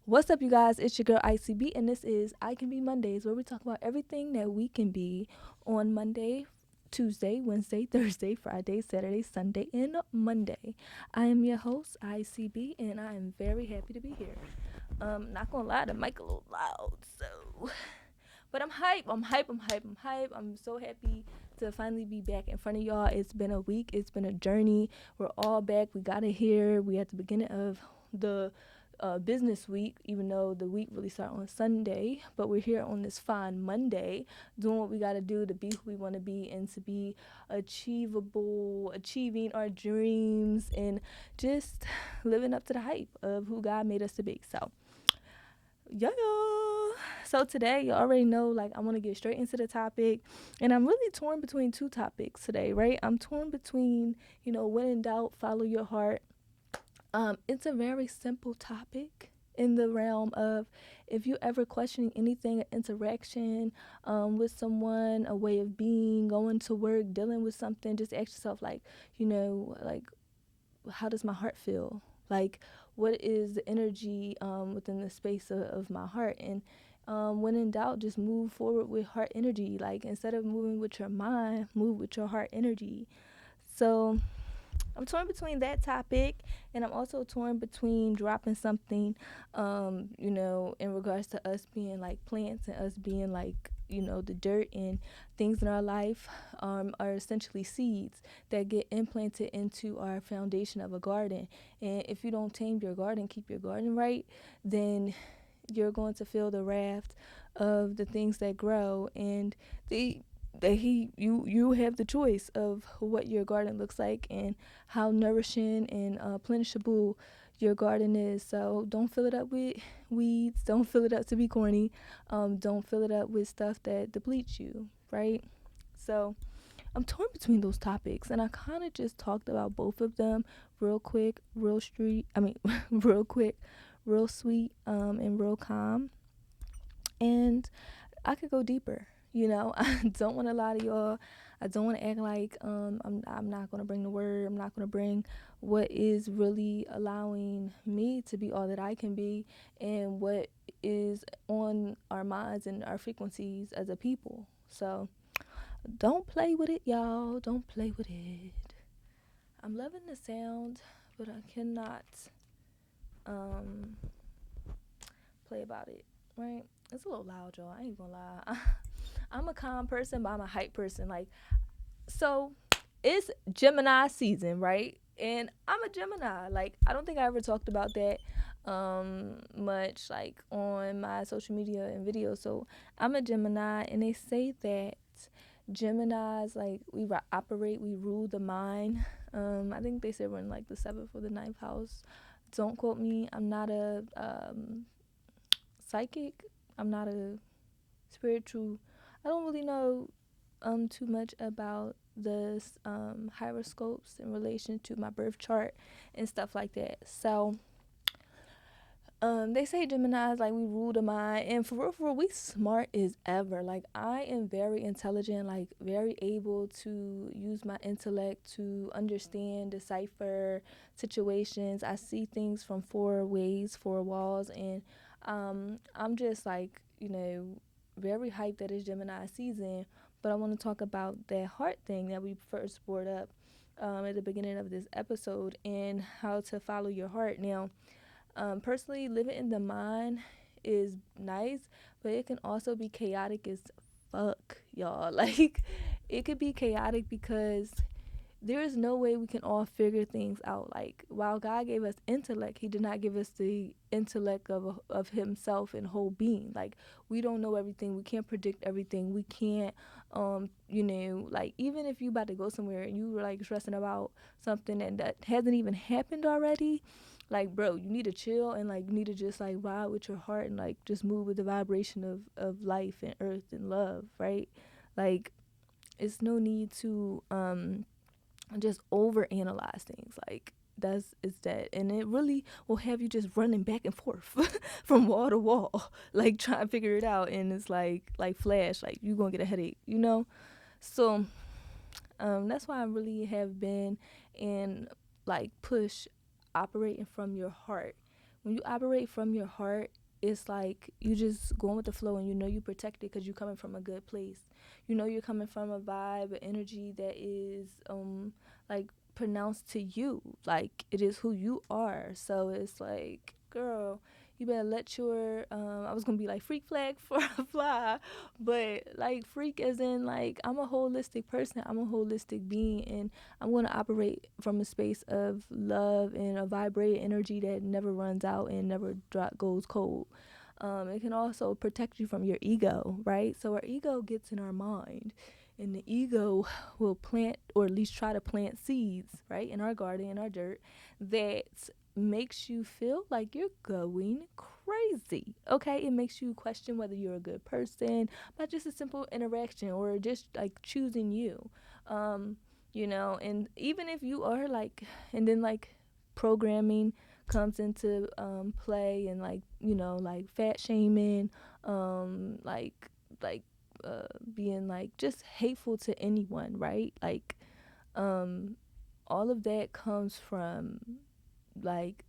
What's up, you guys? It's your girl ICB, and this is ICanB Mondays, where we talk about everything that we can be on Monday, Tuesday, Wednesday, Thursday, Friday, Saturday, Sunday, and Monday. I am your host, ICB, and I am very happy to be here. Not gonna lie, the mic a little loud, so but I'm hype. I'm so happy to finally be back in front of y'all. It's been a week. It's been a journey. We're all back. We got it here. We at the beginning of the business week, even though the week really started on Sunday. But we're here on this fine Monday, doing what we got to do to be who we want to be and to be achieving our dreams and just living up to the hype of who God made us to be. So, yeah. So today, you already know, like, I want to get straight into the topic, and I'm really torn between two topics today, right? I'm torn between, when in doubt, follow your heart. It's a very simple topic in the realm of if you ever questioning anything, an interaction with someone, a way of being, going to work, dealing with something, just ask yourself, like, like, how does my heart feel? Like, what is the energy within the space of my heart? And when in doubt, just move forward with heart energy. Like, instead of moving with your mind, move with your heart energy. So I'm torn between that topic, and I'm also torn between dropping something, in regards to us being like plants and us being like, the dirt and things in our life are essentially seeds that get implanted into our foundation of a garden. And if you don't tame your garden, keep your garden right, then you're going to feel the wrath of the things that grow, and you have the choice of what your garden looks like and how nourishing and plenishable your garden is. So don't fill it up with weeds. Don't fill it up to be corny. Don't fill it up with stuff that depletes you, right? So I'm torn between those topics, and I kind of just talked about both of them real quick, real street. I mean, real quick, real sweet, and real calm. And I could go deeper. I don't want to lie to y'all. I don't want to act like I'm not going to bring the word. I'm not going to bring what is really allowing me to be all that I can be and what is on our minds and our frequencies as a people. So don't play with it, y'all. Don't play with it. I'm loving the sound, but I cannot um, play about it, right? It's a little loud, y'all. I ain't gonna lie. I'm a calm person, but I'm a hype person. Like, so it's Gemini season, right? And I'm a Gemini. Like, I don't think I ever talked about that much, like, on my social media and videos. So I'm a Gemini, and they say that Geminis, like, we operate, we rule the mind. I think they said we're in like the 7th or the 9th house. Don't quote me. I'm not a psychic. I'm not a spiritual. I don't really know too much about the horoscopes in relation to my birth chart and stuff like that. So they say Gemini's, like, we rule the mind, and for real, we smart as ever. Like, I am very intelligent, like, very able to use my intellect to understand, decipher situations. I see things from 4 ways, 4 walls, and I'm just like, very hyped that it's Gemini season. But I want to talk about that heart thing that we first brought up at the beginning of this episode, and how to follow your heart. Now, personally, living in the mind is nice, but it can also be chaotic as fuck, y'all. Like, it could be chaotic because there is no way we can all figure things out. Like, while God gave us intellect, he did not give us the intellect of himself and whole being. Like, we don't know everything. We can't predict everything. We can't, like, even if you about to go somewhere and you were, like, stressing about something and that hasn't even happened already, like, bro, you need to chill, and, like, you need to just, like, vibe with your heart and, like, just move with the vibration of life and earth and love, right? Like, it's no need to just overanalyze things. Like, it's that, and it really will have you just running back and forth from wall to wall, like, trying to figure it out. And it's like Flash, like, you gonna get a headache. So that's why I really have been and, like, push operating from your heart, When you operate from your heart, it's like you just going with the flow, and you know you protect it because you're coming from a good place. You know you're coming from a vibe, an energy that is like pronounced to you, like it is who you are. So it's like, girl, you better let your I was gonna be like freak flag for a fly, but like freak as in like I'm a holistic person, I'm a holistic being, and I'm going to operate from a space of love and a vibrating energy that never runs out and never goes cold. It can also protect you from your ego, right? So our ego gets in our mind, and the ego will plant, or at least try to plant seeds, right, in our garden, in our dirt, that makes you feel like you're going crazy. Okay, it makes you question whether you're a good person by just a simple interaction or just like choosing you. Um, and even if you are like, and then like programming comes into play, and like like fat shaming, like like being like just hateful to anyone, right? Like um all of that comes from like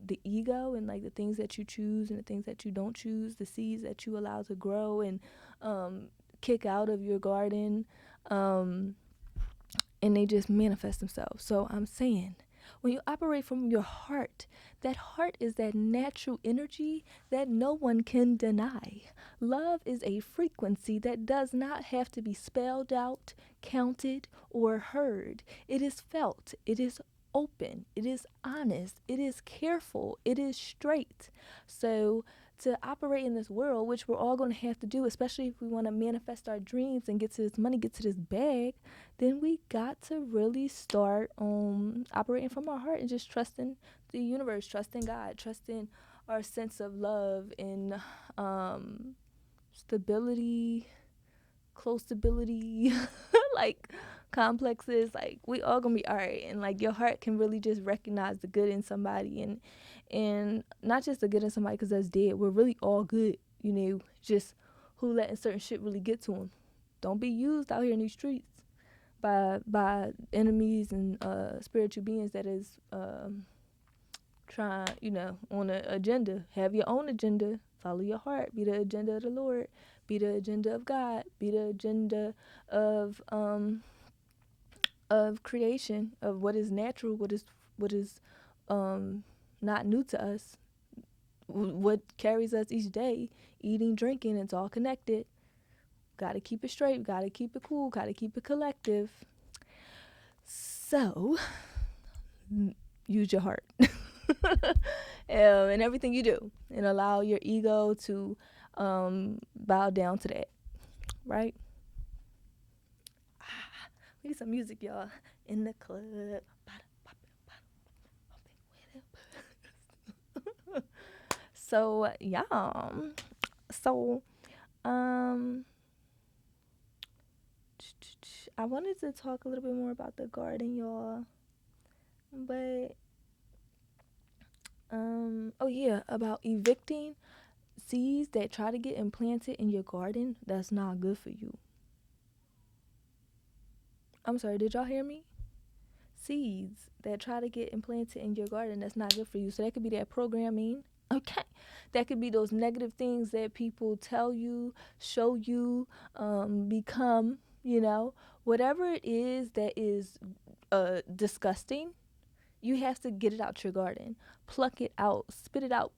the ego, and like the things that you choose and the things that you don't choose, the seeds that you allow to grow and kick out of your garden, um, and they just manifest themselves. So I'm saying, when you operate from your heart, that heart is that natural energy that no one can deny. Love is a frequency that does not have to be spelled out, counted, or heard. It is felt, it is open, it is honest, it is careful, it is straight. So to operate in this world, which we're all going to have to do, especially if we want to manifest our dreams and get to this money, get to this bag, then we got to really start operating from our heart and just trusting the universe, trusting God, trusting our sense of love and stability, close stability, like complexes. Like we all gonna be all right, and like your heart can really just recognize the good in somebody, and not just the good in somebody because that's dead. We're really all good, just who letting certain shit really get to them. Don't be used out here in these streets by enemies and spiritual beings that is trying, on an agenda. Have your own agenda. Follow your heart. Be the agenda of the Lord. Be the agenda of God. Be the agenda of creation, of what is natural, what is not new to us, what carries us each day, eating, drinking. It's all connected. Gotta keep it straight. Gotta keep it cool. Gotta keep it collective. So, use your heart in everything you do, and allow your ego to bow down to that, right? We need some music, y'all, in the club. So, yeah. So, um, I wanted to talk a little bit more about the garden, y'all. But, oh yeah, about evicting seeds that try to get implanted in your garden. That's not good for you. I'm sorry, did y'all hear me? Seeds that try to get implanted in your garden, that's not good for you. So that could be that programming. Okay. That could be those negative things that people tell you, show you, become, whatever it is that is disgusting. You have to get it out your garden, pluck it out, spit it out,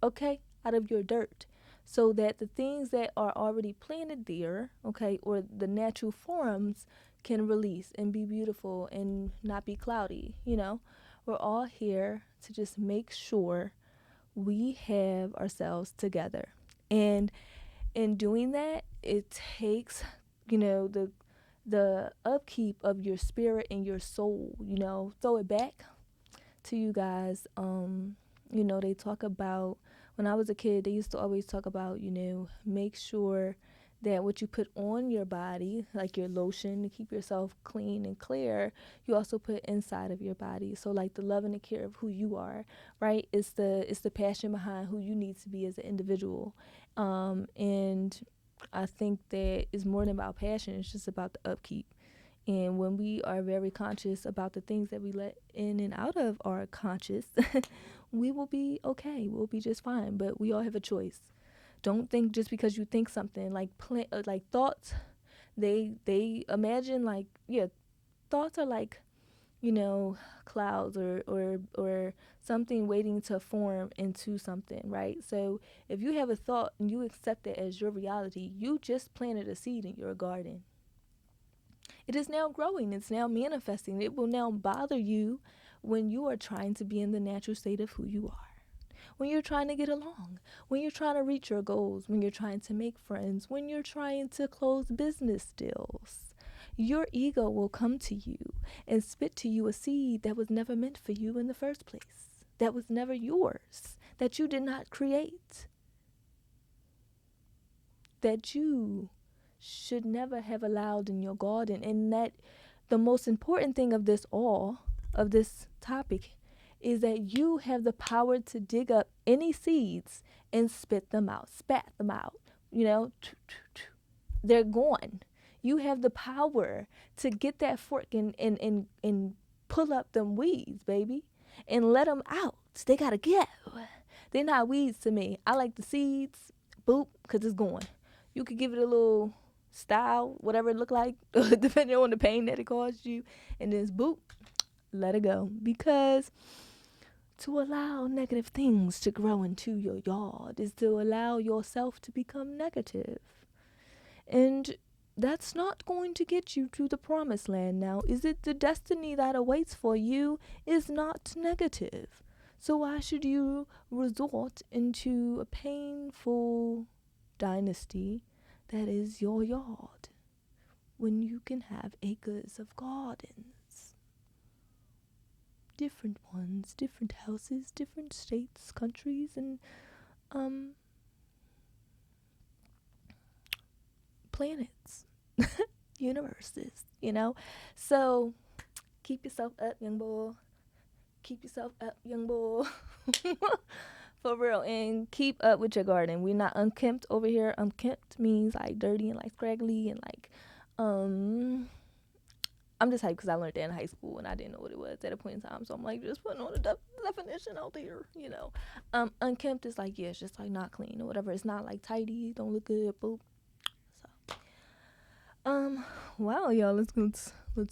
okay, out of your dirt, so that the things that are already planted there, okay, or the natural forms can release and be beautiful and not be cloudy. We're all here to just make sure we have ourselves together. And in doing that, it takes, the upkeep of your spirit and your soul, throw it back to you guys. They talk about, when I was a kid, they used to always talk about, make sure that what you put on your body, like your lotion to keep yourself clean and clear, you also put inside of your body. So like the love and the care of who you are, right? It's the passion behind who you need to be as an individual. And I think that it's more than about passion. It's just about the upkeep. And when we are very conscious about the things that we let in and out of our conscious, we will be okay. We'll be just fine. But we all have a choice. Don't think just because you think something like thoughts. They imagine like yeah, thoughts are like clouds or something waiting to form into something, right? So if you have a thought and you accept it as your reality, you just planted a seed in your garden. It is now growing, it's now manifesting. It will now bother you when you are trying to be in the natural state of who you are, when you're trying to get along, when you're trying to reach your goals, when you're trying to make friends, when you're trying to close business deals. Your ego will come to you and spit to you a seed that was never meant for you in the first place, that was never yours, that you did not create, that you should never have allowed in your garden. And that the most important thing of this topic, is that you have the power to dig up any seeds and spat them out. They're gone. You have the power to get that fork and pull up them weeds, baby, and let them out. They gotta go. They're not weeds to me. I like the seeds, boop, because it's gone. You could give it a little style, whatever it look like, depending on the pain that it caused you, and then boop, let it go. Because to allow negative things to grow into your yard is to allow yourself to become negative. And that's not going to get you to the promised land now. Is it the destiny that awaits for you is not negative. So why should you resort into a painful dynasty that is your yard when you can have acres of gardens? Different ones, different houses, different states, countries, and planets, universes, So keep yourself up, young boy. Keep yourself up, young boy. For real. And keep up with your garden. We're not unkempt over here. Unkempt means like dirty and like scraggly and like I'm just hyped because I learned that in high school and I didn't know what it was at a point in time. So I'm like just putting on the definition out there, Unkempt is like, yeah, it's just like not clean or whatever. It's not like tidy, don't look good, boop. Wow, y'all, let's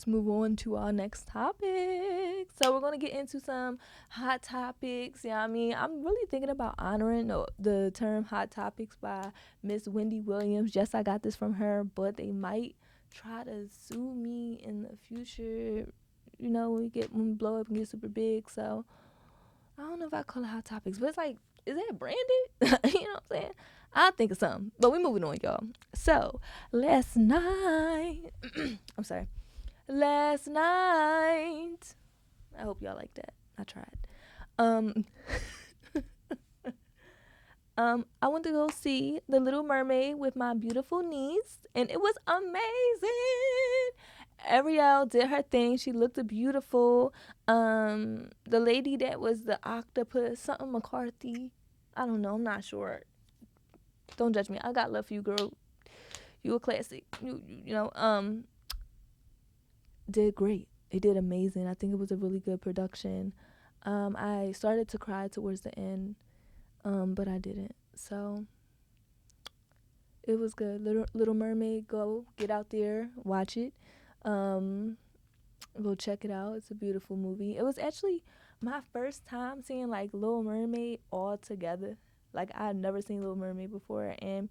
move on to our next topic. So we're gonna get into some hot topics. Yeah, I mean, I'm really thinking about honoring the term hot topics by Miss Wendy Williams. Yes, I got this from her, but they might try to sue me in the future. When we blow up and get super big. So I don't know if I call it hot topics, but it's like, is that branded? You know what I'm saying? I'll think of something. But we moving on, y'all. So last night, last night, I hope y'all like that. I tried. I went to go see The Little Mermaid with my beautiful niece, and it was amazing. Ariel did her thing. She looked beautiful. The lady that was the octopus, something McCarthy, I don't know, I'm not sure. Don't judge me. I got love for you, girl. You a classic. Did great. They did amazing. I think it was a really good production. I started to cry towards the end, but I didn't. So it was good. Little Mermaid, go get out there, watch it. Go check it out. It's a beautiful movie. It was actually my first time seeing like Little Mermaid all together. Like I had never seen Little Mermaid before, and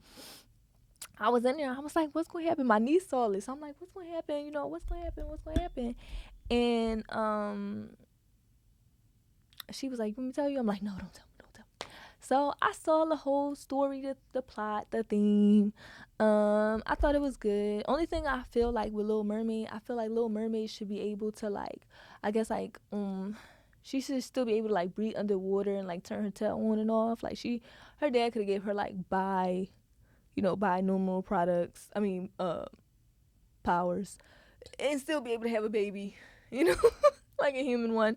I was in there. I was like, "What's going to happen?" My niece saw this. I'm like, "What's going to happen? What's going to happen? What's going to happen?" And she was like, "Let me tell you." I'm like, "No, don't tell me. So I saw the whole story, the plot, the theme. I thought it was good. Only thing I feel like with Little Mermaid, I feel like Little Mermaid should be able to she should still be able to like breathe underwater and like turn her tail on and off. Like her dad could have gave her like normal products. I mean, powers, and still be able to have a baby, like a human one,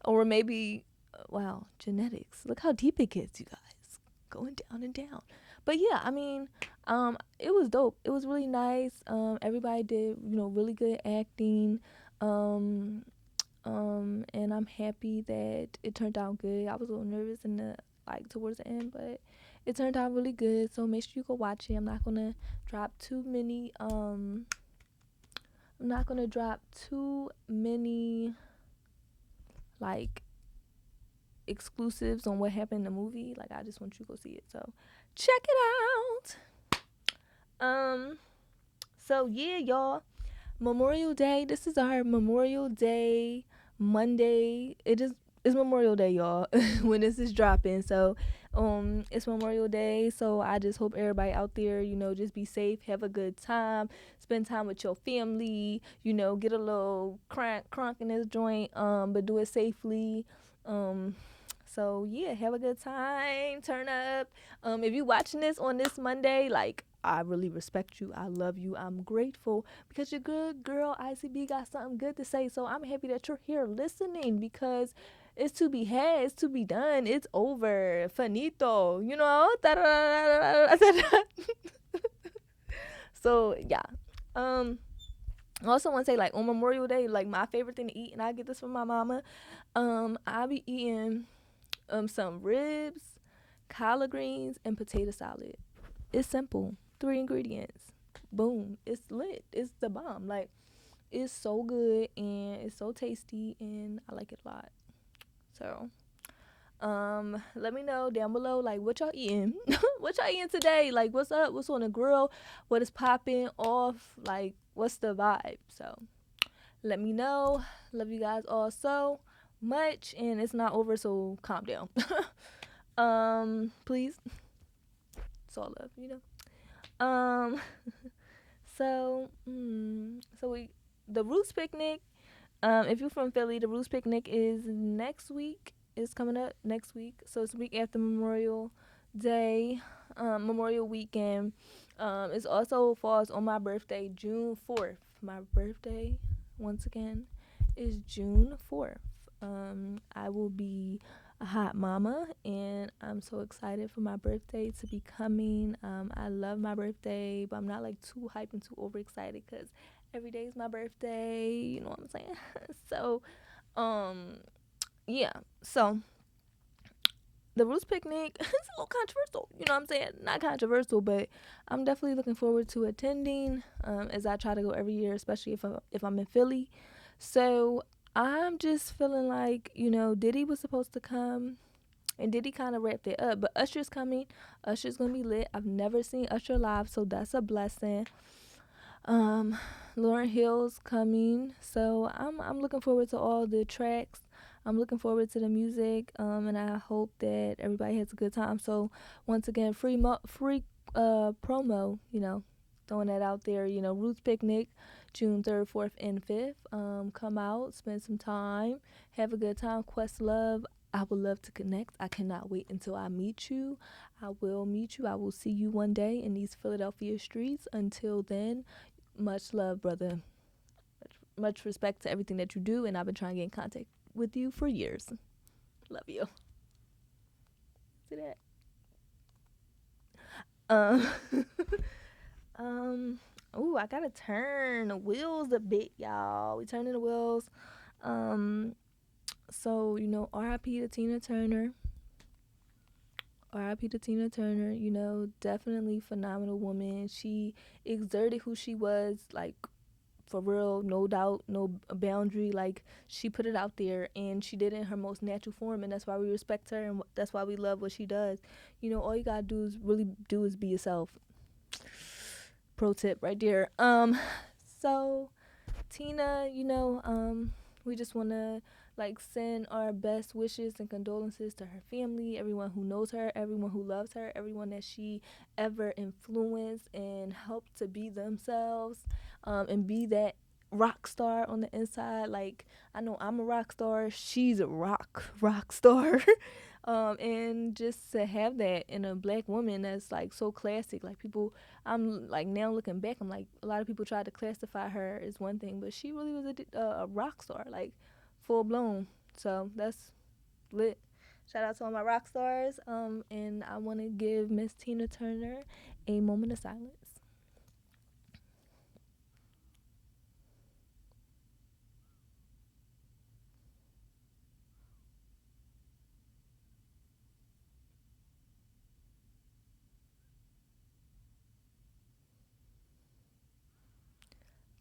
or maybe. Wow, genetics. Look how deep it gets, you guys. Going down and down. But yeah, I mean, it was dope. It was really nice. Everybody did, really good acting. And I'm happy that it turned out good. I was a little nervous in the like towards the end, but it turned out really good. So make sure you go watch it. I'm not gonna drop too many. I'm not gonna drop too many like exclusives on what happened in the movie. Like I just want you to go see it. So check it out. So yeah, y'all. Memorial Day. This is our Memorial Day Monday. It's Memorial Day, y'all, when this is dropping. So it's Memorial Day. So I just hope everybody out there, just be safe, have a good time, spend time with your family, get a little crunk in this joint, but do it safely. So yeah, have a good time. Turn up. If you watching this on this Monday, like I really respect you. I love you. I'm grateful because your good girl ICB got something good to say. So I'm happy that you're here listening because it's to be had, it's to be done, it's over, finito. So yeah. I also want to say like on Memorial Day, like my favorite thing to eat, and I get this from my mama. I be eating some ribs, collard greens, and potato salad. It's simple. 3 ingredients. Boom. It's lit. It's the bomb. Like it's so good and it's so tasty and I like it a lot. So let me know down below like what y'all eating. What y'all eating today? Like what's up? What's on the grill? What is popping off? Like what's the vibe? So let me know. Love you guys all so much and it's not over, so calm down. Please. It's all love. Um, so the Roots Picnic. If you're from Philly, the Roots Picnic is next week. It's coming up next week, so it's a week after Memorial Day, Memorial Weekend. It also falls on my birthday, June 4th. My birthday, once again, is June 4th. I will be a hot mama and I'm so excited for my birthday to be coming. I love my birthday, but I'm not like too hyped and too overexcited because every day is my birthday, you know what I'm saying? So yeah, so the Roots Picnic is a little controversial, you know what I'm saying? Not controversial, but I'm definitely looking forward to attending as I try to go every year, especially if I'm in Philly. So I'm just feeling like, Diddy was supposed to come and Diddy kind of wrapped it up, but Usher's coming. Usher's gonna be lit. I've never seen Usher live, so that's a blessing. Lauryn Hill's coming, so I'm looking forward to all the tracks. I'm looking forward to the music, and I hope that everybody has a good time. So once again, free promo, throwing that out there. Roots Picnic, June 3rd, 4th, and 5th. Come out, spend some time, have a good time. Questlove, I would love to connect. I cannot wait until I meet you. I will meet you. I will see you one day in these Philadelphia streets. Until then, much love, brother. Much respect to everything that you do, and I've been trying to get in contact with you for years. Love you. See that? Um, I gotta turn the wheels a bit, y'all. We turning the wheels. So R.I.P. to Tina Turner. R.I.P. to Tina Turner. Definitely phenomenal woman. She exerted who she was, like for real, no doubt, no boundary. Like she put it out there and she did it in her most natural form, and that's why we respect her and that's why we love what she does. All you gotta do is be yourself. Pro tip right there. So Tina, we just wanna like send our best wishes and condolences to her family, everyone who knows her, everyone who loves her, everyone that she ever influenced and helped to be themselves, and be that rock star on the inside. Like I know I'm a rock star, she's a rock star. And just to have that in a black woman that's like so classic, like people, I'm like now looking back, I'm like a lot of people tried to classify her as one thing, but she really was a rock star, like full blown. So that's lit. Shout out to all my rock stars. And I want to give Miss Tina Turner a moment of silence.